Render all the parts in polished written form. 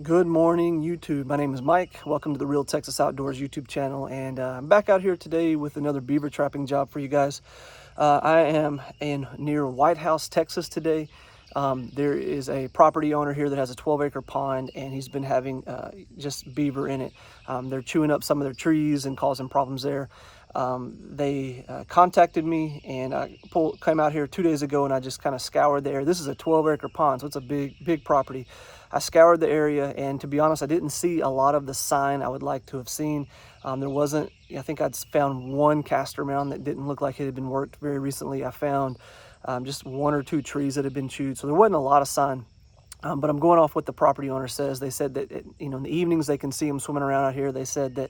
Good morning, YouTube. My name is Mike. Welcome to the Real Texas Outdoors YouTube channel, and I'm back out here today with another beaver trapping job for you guys. I am near Whitehouse, Texas today. There is a property owner here that has a 12-acre pond, and he's been having just beaver in it. They're chewing up some of their trees and causing problems there. They contacted me, and I came out here 2 days ago, and I just kind of scoured the area. This is a 12-acre pond, so it's a big property. I scoured the area, and to be honest, I didn't see a lot of the sign I would like to have seen. There wasn't, I think I'd found one castor mound that didn't look like it had been worked very recently. I found just one or two trees that had been chewed, so there wasn't a lot of sign. But I'm going off what the property owner says. They said that, in the evenings they can see them swimming around out here. They said that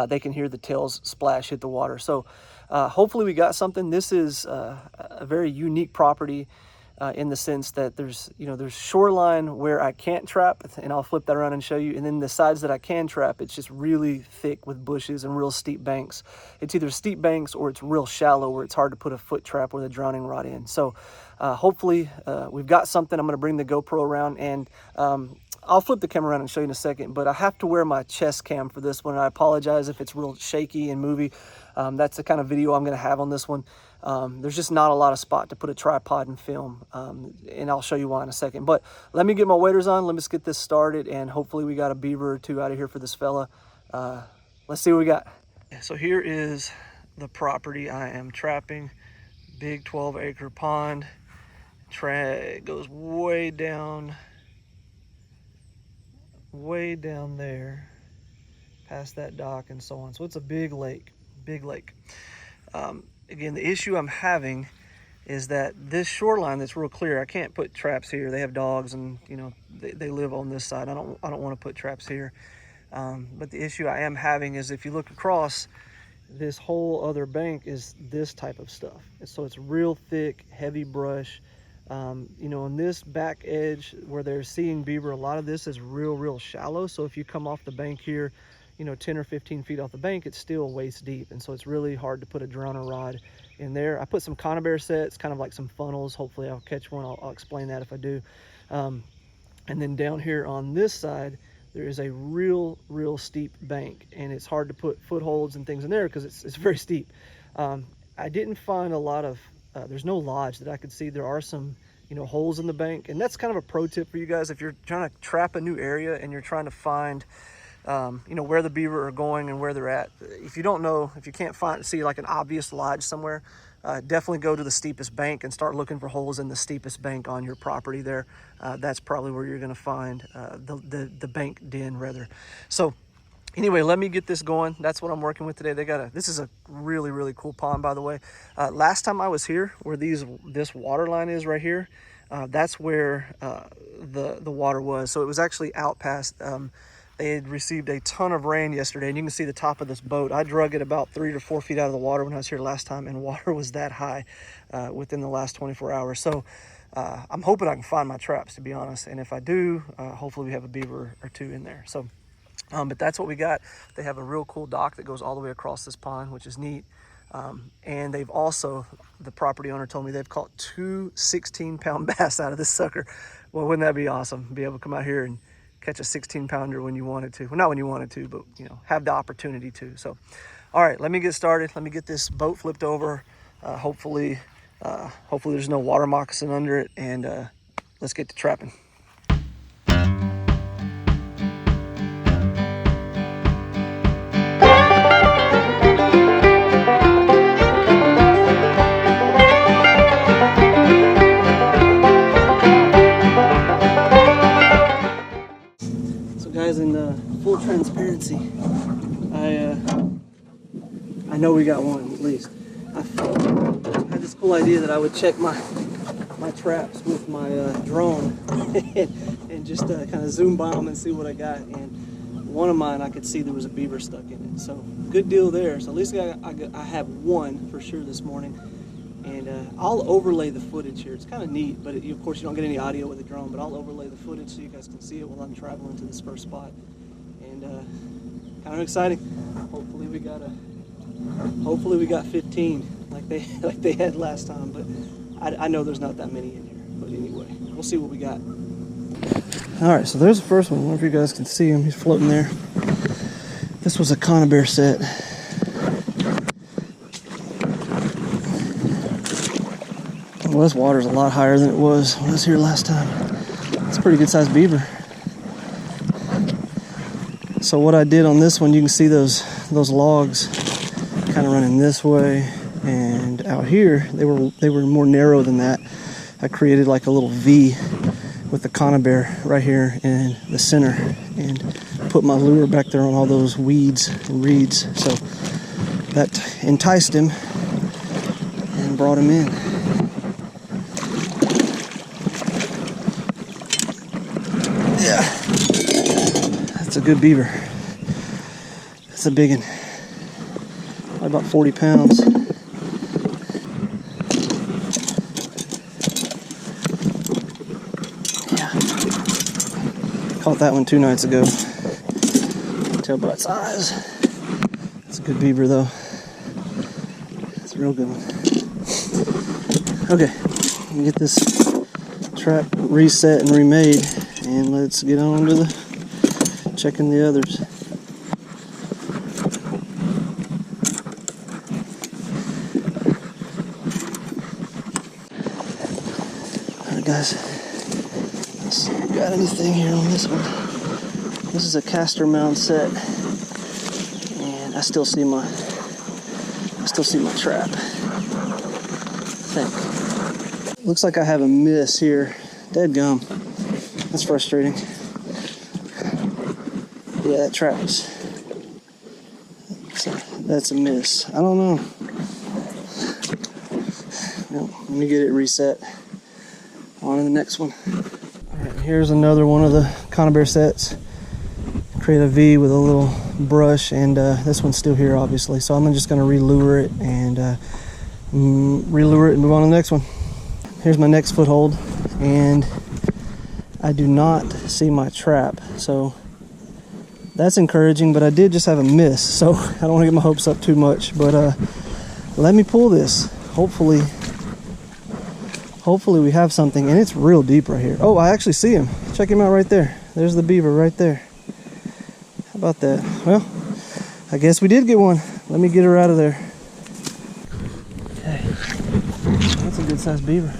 they can hear the tails splash, hit the water. So hopefully we got something. This is a very unique property in the sense that there's shoreline where I can't trap, and I'll flip that around and show you. And then the sides that I can trap, it's just really thick with bushes and real steep banks. It's either steep banks or it's real shallow where it's hard to put a foot trap with a drowning rod in. So hopefully we've got something. I'm going to bring the GoPro around, and I'll flip the camera around and show you in a second, but I have to wear my chest cam for this one, and I apologize if it's real shaky and movie. That's the kind of video I'm going to have on this one. There's just not a lot of spot to put a tripod and film, and I'll show you why in a second. But let me get my waders on, let me just get this started, and hopefully we got a beaver or two out of here for this fella. Let's see what we got. So here is the property I am trapping. Big 12-acre pond. It goes way down there past that dock and so on. So it's a big lake. Again, the issue I'm having is that this shoreline that's real clear, I can't put traps here. They have dogs, and they live on this side. I don't want to put traps here. But the issue I am having is if you look across, this whole other bank is this type of stuff. So it's real thick, heavy brush. On this back edge where they're seeing beaver, a lot of this is real shallow. So if you come off the bank here, 10 or 15 feet off the bank, it's still waist deep. And so it's really hard to put a drowner rod in there. I put some conibear sets, kind of like some funnels. Hopefully I'll catch one. I'll explain that if I do. And then down here on this side, there is a real steep bank, and it's hard to put footholds and things in there because it's very steep. I didn't find a lot of, there's no lodge that I could see. There are some, holes in the bank, and that's kind of a pro tip for you guys if you're trying to trap a new area and you're trying to find where the beaver are going and where they're at. If you don't know, if you can't see like an obvious lodge somewhere, definitely go to the steepest bank and start looking for holes in the steepest bank on your property there. That's probably where you're going to find the bank den rather. So anyway, let me get this going. That's what I'm working with today. This is a really cool pond, by the way. Last time I was here, where this water line is right here, that's where the water was. So it was actually out past. They had received a ton of rain yesterday, and you can see the top of this boat. I drug it about 3 to 4 feet out of the water when I was here last time, and water was that high within the last 24 hours. So I'm hoping I can find my traps, to be honest. And if I do, hopefully we have a beaver or two in there. So, but that's what we got. They have a real cool dock that goes all the way across this pond, which is neat. And they've also, the property owner told me they've caught 2 16-pound bass out of this sucker. Well, wouldn't that be awesome? Be able to come out here and catch a 16-pounder when you wanted to. Well, not when you wanted to, but have the opportunity to. So, all right, let me get started. Let me get this boat flipped over. Hopefully there's no water moccasin under it, and let's get to trapping. Guys, in full transparency, I know we got one at least. I had this cool idea that I would check my traps with my drone and just kind of zoom by them and see what I got. And one of mine, I could see there was a beaver stuck in it. So good deal there. So at least I have one for sure this morning. And I'll overlay the footage here. It's kind of neat, but of course you don't get any audio with the drone, but I'll overlay the footage so you guys can see it while I'm traveling to this first spot. And kind of exciting. Hopefully we got 15 like they had last time, but I know there's not that many in here. But anyway, we'll see what we got. All right, so there's the first one. I don't know if you guys can see him. He's floating there. This was a conibear set. Well, this water's a lot higher than it was when I was here last time. It's a pretty good sized beaver. So what I did on this one, you can see those logs kind of running this way, and out here they were more narrow than that. I created like a little V with the conibear right here in the center, and put my lure back there on all those weeds and reeds. So that enticed him and brought him in. Yeah, that's a good beaver. That's a big one. Probably about 40 pounds. Yeah. Caught that one 2 nights ago. Tell by its eyes. It's a good beaver though. It's a real good one. Okay, let me get this trap reset and remade, and let's get on to the checking the others. Alright guys, let's see if we got anything here on this one. This is a caster mound set, and I still see my trap, I think. Looks like I have a miss here. Deadgum. That's frustrating. Yeah, that trap is... That's a miss. I don't know. Well, let me get it reset. On to the next one. Alright, here's another one of the conibear sets. Create a V with a little brush, and this one's still here obviously. So I'm just going to re-lure it and re-lure it and move on to the next one. Here's my next foothold, and I do not see my trap, so that's encouraging, but I did just have a miss, so I don't want to get my hopes up too much. But let me pull this. Hopefully we have something, and it's real deep right here. Oh, I actually see him. Check him out right there. There's the beaver right there. How about that? Well, I guess we did get one. Let me get her out of there. Okay, that's a good sized beaver.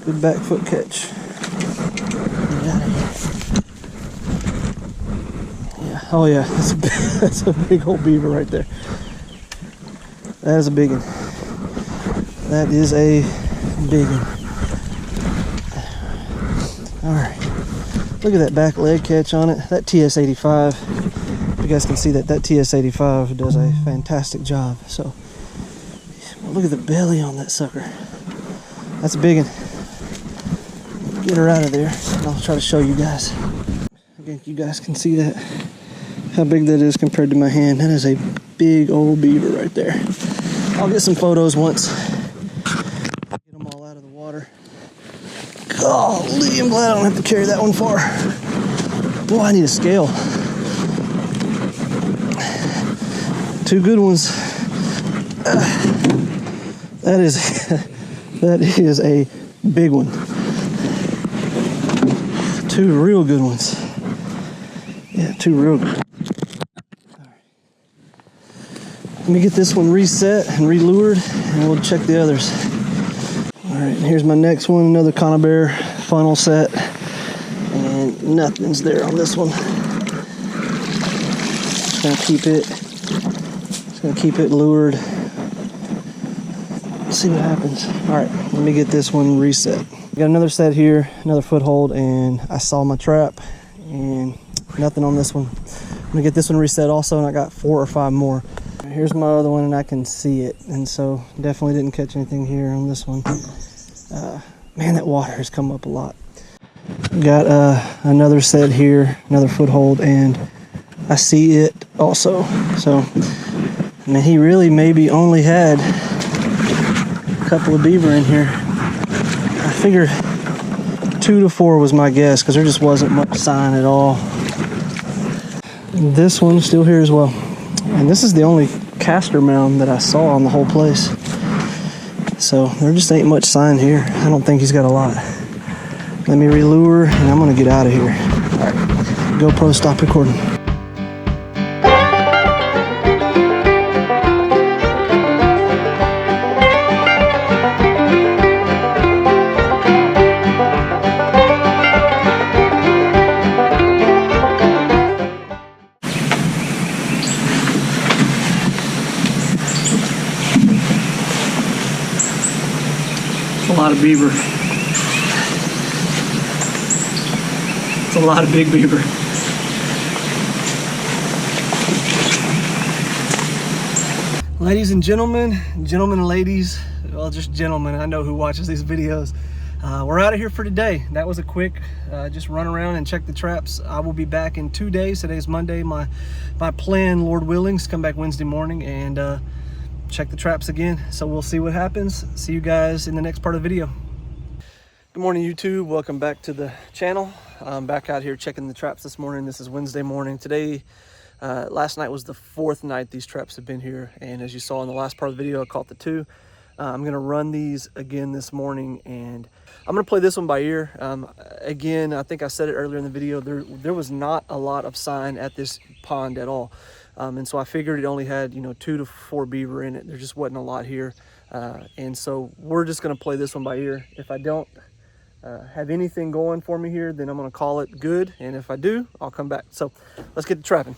Good back foot catch. Get out of here. Yeah. Oh yeah, that's a big old beaver right there. That is a big one. That is a big one. All right. Look at that back leg catch on it. That TS85. You guys can see that TS85 does a fantastic job. So look at the belly on that sucker. That's a big one. Get her out of there, and I'll try to show you guys. Again, you guys can see that, how big that is compared to my hand. That is a big old beaver right there. I'll get some photos once. Get them all out of the water. Golly, I'm glad I don't have to carry that one far. Boy, I need a scale. 2 good ones. That is a big one. 2 real good ones. Yeah, 2 real good. Right. Let me get this one reset and re-lured, and we'll check the others. Alright, here's my next one, another conibear funnel set, and nothing's there on this one. Just gonna keep it lured. Let's see what happens. Alright, let me get this one reset. Got another set here, another foothold, and I saw my trap, and nothing on this one. I'm gonna get this one reset also, and I got 4 or 5 more. Here's my other one, and I can see it, and so definitely didn't catch anything here on this one. Man, that water has come up a lot. Got another set here, another foothold, and I see it also. So, I mean, he really maybe only had a couple of beaver in here. I figured 2 to 4 was my guess, because there just wasn't much sign at all. This one's still here as well. And this is the only caster mound that I saw on the whole place. So there just ain't much sign here. I don't think he's got a lot. Let me relure, and I'm gonna get out of here. All right, GoPro, stop recording. A lot of beaver. It's a lot of big beaver. Ladies and gentlemen, gentlemen and ladies, well, just gentlemen, I know who watches these videos. We're out of here for today. That was a quick just run around and check the traps. I will be back in 2 days. Today's Monday. My plan, Lord willing, is to come back Wednesday morning and check the traps again. So we'll see what happens. See you guys in the next part of the video. Good morning, YouTube. Welcome back to the channel. I'm back out here checking the traps this morning. This is Wednesday morning. Today, last night was the 4th night these traps have been here. And as you saw in the last part of the video, I caught the 2. I'm gonna run these again this morning, and I'm gonna play this one by ear. Again, I think I said it earlier in the video, there was not a lot of sign at this pond at all. And so I figured it only had, 2 to 4 beaver in it. There just wasn't a lot here. And so we're just gonna play this one by ear. If I don't have anything going for me here, then I'm gonna call it good. And if I do, I'll come back. So let's get to trapping.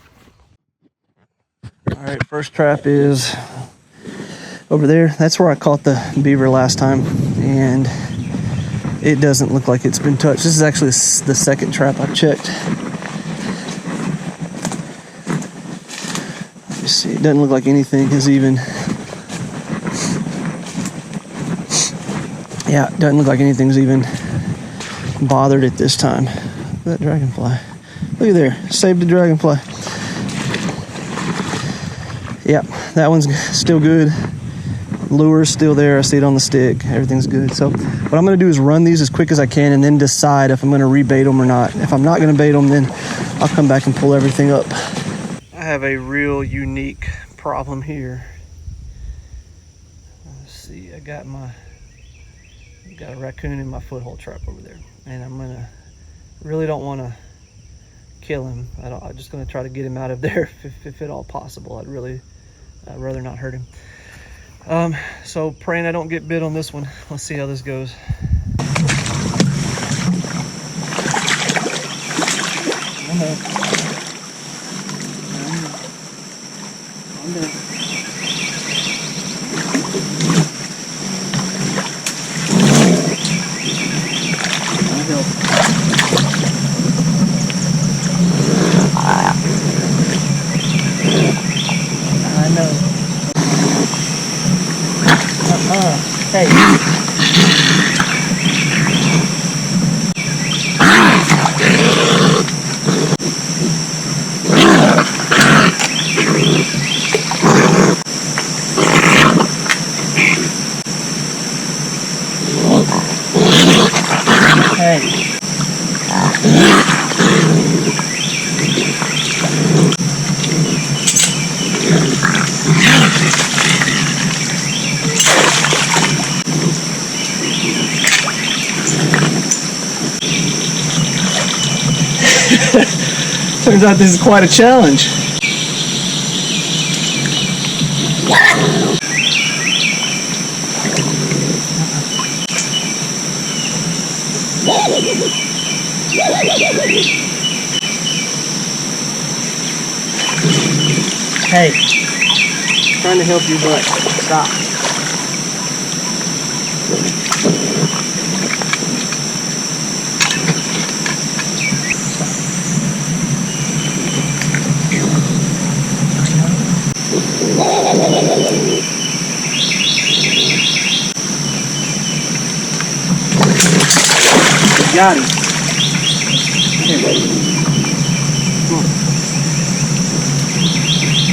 All right, first trap is over there. That's where I caught the beaver last time. And it doesn't look like it's been touched. This is actually the second trap I've checked. Let's see, it doesn't look like anything has even, yeah, it doesn't look like anything's even bothered it this time. That dragonfly, look at there, saved the dragonfly. Yep, that one's still good. Lure's still there. I see it on the stick. Everything's good. So what I'm going to do is run these as quick as I can and then decide if I'm going to rebait them or not. If I'm not going to bait them, then I'll come back and pull everything up. I have a real unique problem here. Let's see. I got a raccoon in my foothold trap over there, and I'm really don't want to kill him. I'm just going to try to get him out of there if at all possible. I'd rather not hurt him. So praying I don't get bit on this one. Let's see how this goes. I'm there. I know. Hey. Hey. Turns out this is quite a challenge. Hey, trying to help you, but stop. Got him. Here. Come on.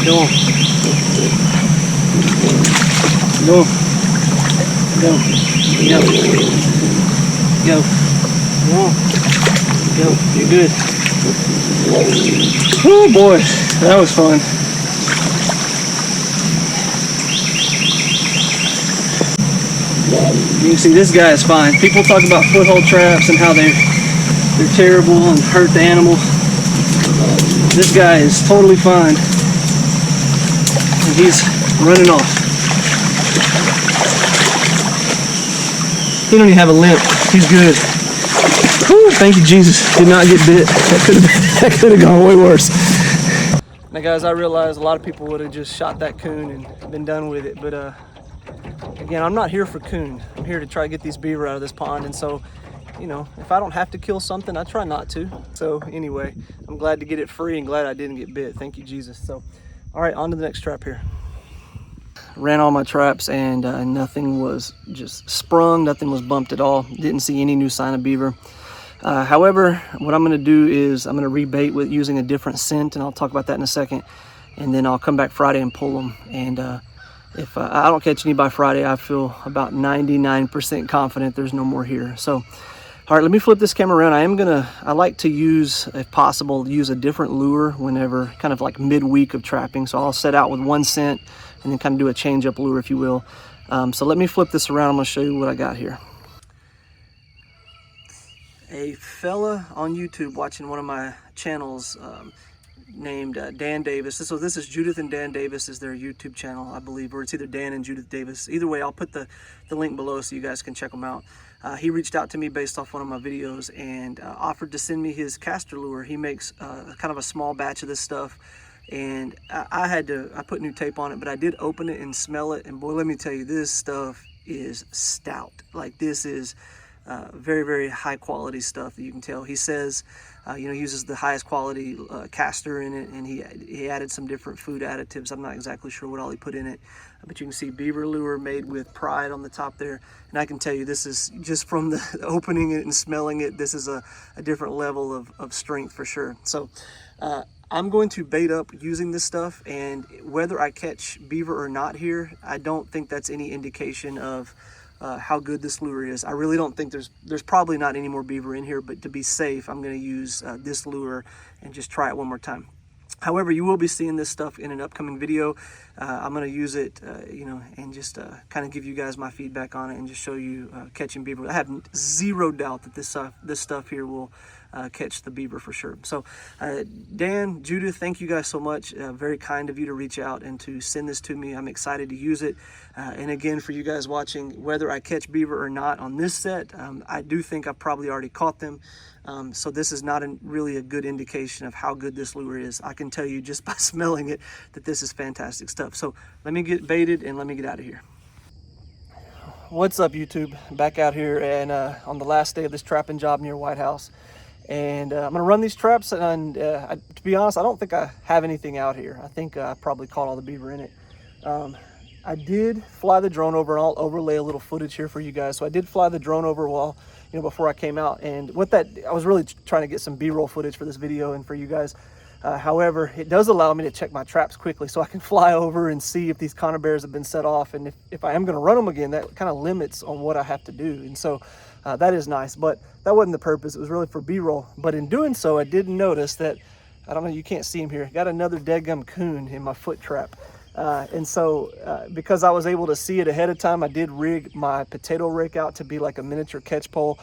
Go on. Go. Go. Go. Go. Come on. Go. You're good. Oh boy, that was fun. You can see this guy is fine. People talk about foothold traps and how they're terrible and hurt the animal. This guy is totally fine. And he's running off. He don't even have a limp. He's good. Whew, thank you, Jesus. Did not get bit. That could have gone way worse. Now, guys, I realize a lot of people would have just shot that coon and been done with it, but again, I'm not here for coon. I'm here to try to get these beaver out of this pond, and so, you know, if I don't have to kill something, I try not to. So anyway, I'm glad to get it free and glad I didn't get bit. Thank you, Jesus. So, all right, on to the next trap here. Ran all my traps and nothing was just sprung, nothing was bumped at all. Didn't see any new sign of beaver. However, what I'm going to do is I'm going to rebait with using a different scent, and I'll talk about that in a second. And then I'll come back Friday and pull them. And if I don't catch any by Friday, I feel about 99% confident there's no more here. So, all right, let me flip this camera around. I like to use, if possible, use a different lure whenever, kind of like midweek of trapping. So I'll set out with one scent and then kind of do a change up lure, if you will. So let me flip this around. I'm going to show you what I got here. A fella on YouTube watching one of my channels named Dan Davis. So this is Judith and Dan Davis is their YouTube channel, I believe, or it's either Dan and Judith Davis. Either way, I'll put the link below so you guys can check them out. He reached out to me based off one of my videos and offered to send me his caster lure. He makes kind of a small batch of this stuff, and I put new tape on it, but I did open it and smell it, and boy, let me tell you, this stuff is stout. Like, this is very, very high quality stuff that you can tell. He says, you know, uses the highest quality caster in it, and he added some different food additives. I'm not exactly sure what all he put in it, but you can see beaver lure made with pride on the top there. And I can tell you, this is just from the opening it and smelling it, this is a different level of strength for sure. So I'm going to bait up using this stuff, and whether I catch beaver or not here, I don't think that's any indication of how good this lure is. I really don't think there's probably not any more beaver in here, but to be safe, I'm going to use this lure and just try it one more time. However, you will be seeing this stuff in an upcoming video. I'm going to use it, you know, and just kind of give you guys my feedback on it and just show you catching beaver. I have zero doubt that this stuff here will catch the beaver for sure. So Dan, Judith, thank you guys so much. Very kind of you to reach out and to send this to me. I'm excited to use it. And again, for you guys watching, whether I catch beaver or not on this set, I do think I've probably already caught them. So this is not really a good indication of how good this lure is. I can tell you just by smelling it that this is fantastic stuff. So let me get baited and let me get out of here. What's up, YouTube? Back out here and on the last day of this trapping job near Whitehouse. And I'm gonna run these traps, and to be honest, I don't think I have anything out here. I think I probably caught all the beaver in it. I did fly the drone over, and I'll overlay a little footage here for you guys. So I did fly the drone over while, you know, before I came out, and with that, I was really trying to get some B-roll footage for this video and for you guys. However, it does allow me to check my traps quickly, so I can fly over and see if these conifer bears have been set off, and if I am going to run them again, that kind of limits on what I have to do. And so that is nice, but that wasn't the purpose. It was really for B-roll. But in doing so, I did notice that, I don't know, you can't see him here, got another deadgum coon in my foot trap. And so because I was able to see it ahead of time, I did rig my potato rake out to be like a miniature catch pole,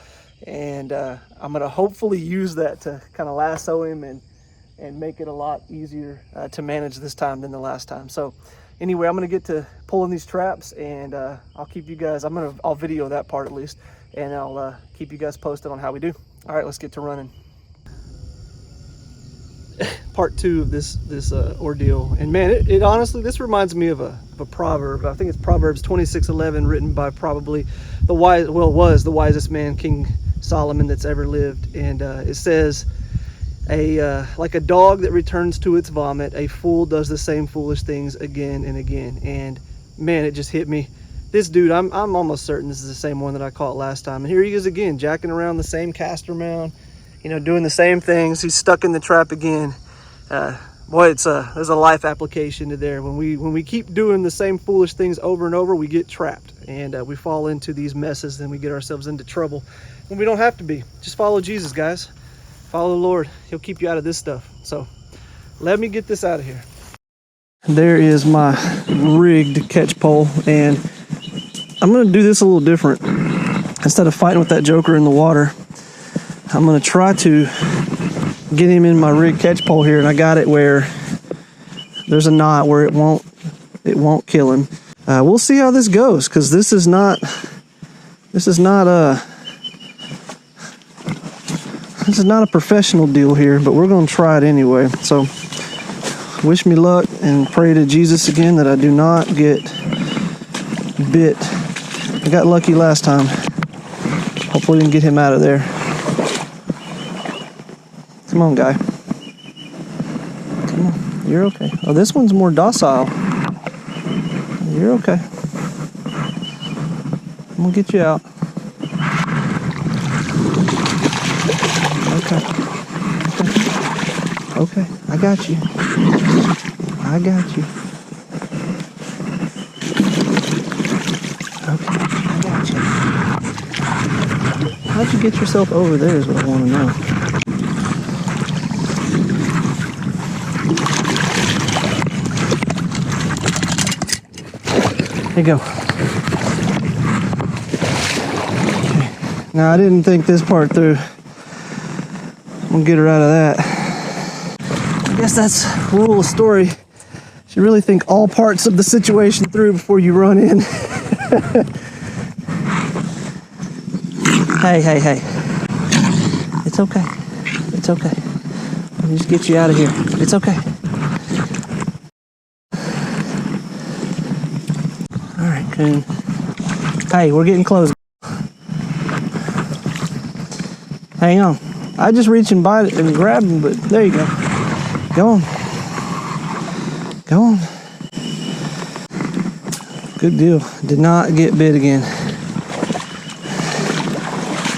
and I'm going to hopefully use that to kind of lasso him and make it a lot easier to manage this time than the last time. So anyway, I'm going to get to pulling these traps, and I'll keep you guys, I'll video that part at least, and I'll keep you guys posted on how we do. All right, let's get to running. Part two of this ordeal, and man, it honestly, this reminds me of a proverb. I think it's Proverbs 26:11, written by probably was the wisest man, King Solomon, that's ever lived. And it says, like a dog that returns to its vomit, a fool does the same foolish things again and again. And man, it just hit me. This dude, I'm almost certain this is the same one that I caught last time, and here he is again, jacking around the same caster mound, you know, doing the same things. He's stuck in the trap again. Boy, there's a life application to there. When we keep doing the same foolish things over and over, we get trapped, and we fall into these messes, and we get ourselves into trouble when we don't have to be. Just follow Jesus, guys. Follow the Lord. He'll keep you out of this stuff. So let me get this out of here. There is my rigged catch pole, and I'm gonna do this a little different. Instead of fighting with that joker in the water, I'm gonna try to get him in my rig catch pole here, and I got it where there's a knot where it won't kill him. We'll see how this goes, because this is not a professional deal here, but we're gonna try it anyway. So wish me luck and pray to Jesus again that I do not get bit. I got lucky last time. Hopefully we can get him out of there. Come on, guy. Come on, you're okay. Oh, this one's more docile. You're okay. I'm gonna get you out. Okay. Okay, I got you. I got you. Okay, I got you. How'd you get yourself over there is what I want to know. There you go. Okay. Now, I didn't think this part through. I'm gonna get her out of that. I guess that's the rule of the story. You should really think all parts of the situation through before you run in. Hey. It's okay. It's okay. Let me just get you out of here. It's okay. All right, Coon. Hey, we're getting close. Hang on. I just reach and bite it and grab him, but there you go. Go on. Go on. Good deal. Did not get bit again.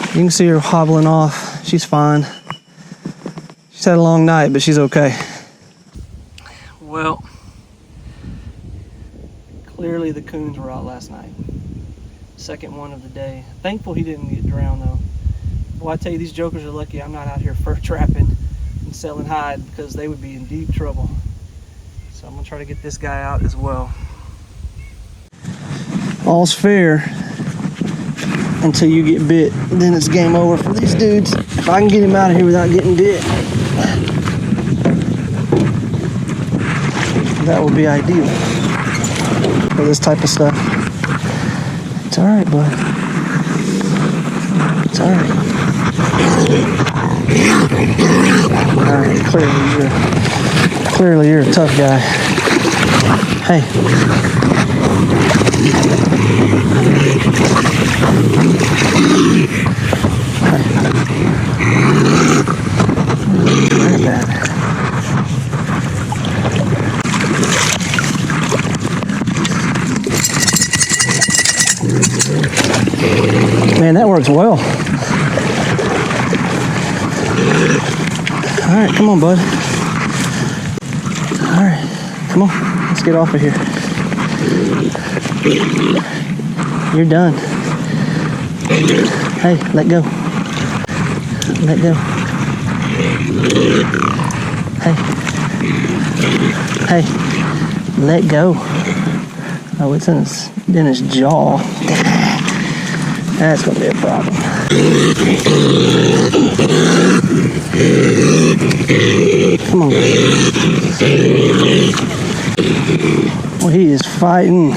You can see her hobbling off. She's fine. She's had a long night, but she's okay. Well, clearly the coons were out last night. Second one of the day. Thankful he didn't get drowned though. Well, I tell you, these jokers are lucky I'm not out here fur trapping and selling hide, because they would be in deep trouble. So I'm gonna try to get this guy out as well. All's fair until you get bit. Then it's game over for these dudes. If I can get him out of here without getting bit, that would be ideal for this type of stuff. It's all right, bud. It's all right. All right, clearly you're a tough guy. Hey. Man, that works well. All right, come on, bud. All right, come on. Let's get off of here. You're done. Hey, let go. Let go. Hey. Hey, let go. Oh, it's in his jaw. That's gonna be a problem. Come on. Well, he is fighting.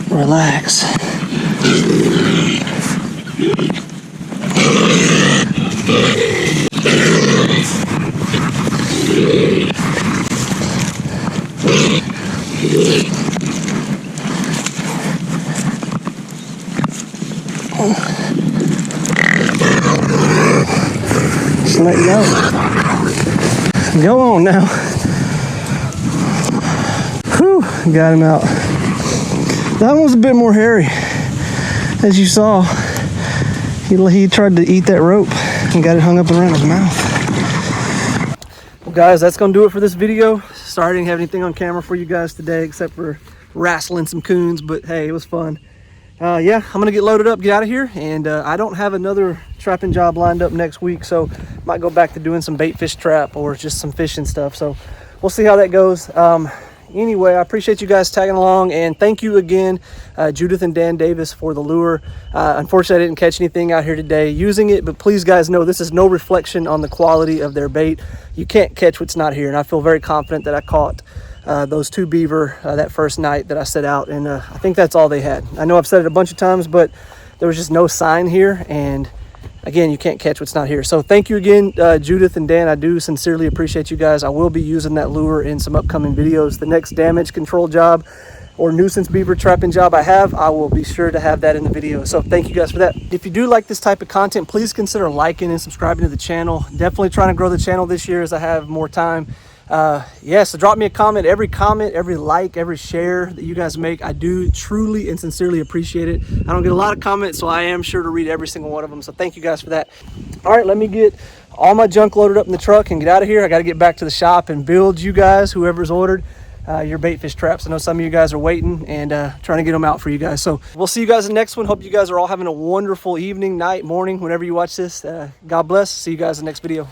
Relax. Just let go. Go on now. Whew, got him out. That one was a bit more hairy. As you saw, he tried to eat that rope and got it hung up around his mouth. Well, guys, that's going to do it for this video. Sorry I didn't have anything on camera for you guys today except for wrestling some coons, but hey, it was fun. Yeah, I'm gonna get loaded up, get out of here, and I don't have another trapping job lined up next week, so might go back to doing some bait fish trap or just some fishing stuff. So we'll see how that goes. Anyway, I appreciate you guys tagging along, and thank you again, Judith and Dan Davis, for the lure. Unfortunately, I didn't catch anything out here today using it, but please guys know this is no reflection on the quality of their bait. You can't catch what's not here, and I feel very confident that I caught those 2 beaver that first night that I set out, and I think that's all they had. I know I've said it a bunch of times, but there was just no sign here, and again, you can't catch what's not here. So thank you again, Judith and Dan. I do sincerely appreciate you guys. I will be using that lure in some upcoming videos. The next damage control job or nuisance beaver trapping job I will be sure to have that in the video. So thank you guys for that. If you do like this type of content, please consider liking and subscribing to the channel. Definitely trying to grow the channel this year as I have more time. So drop me a comment. Every like, every share that you guys make, I do truly and sincerely appreciate it. I don't get a lot of comments, so I am sure to read every single one of them. So thank you guys for that. All right, let me get all my junk loaded up in the truck and get out of here. I got to get back to the shop and build you guys, whoever's ordered your bait fish traps. I know some of you guys are waiting and trying to get them out for you guys. So we'll see you guys in the next one. Hope you guys are all having a wonderful evening, night, morning, whenever you watch this. God bless. See you guys in the next video.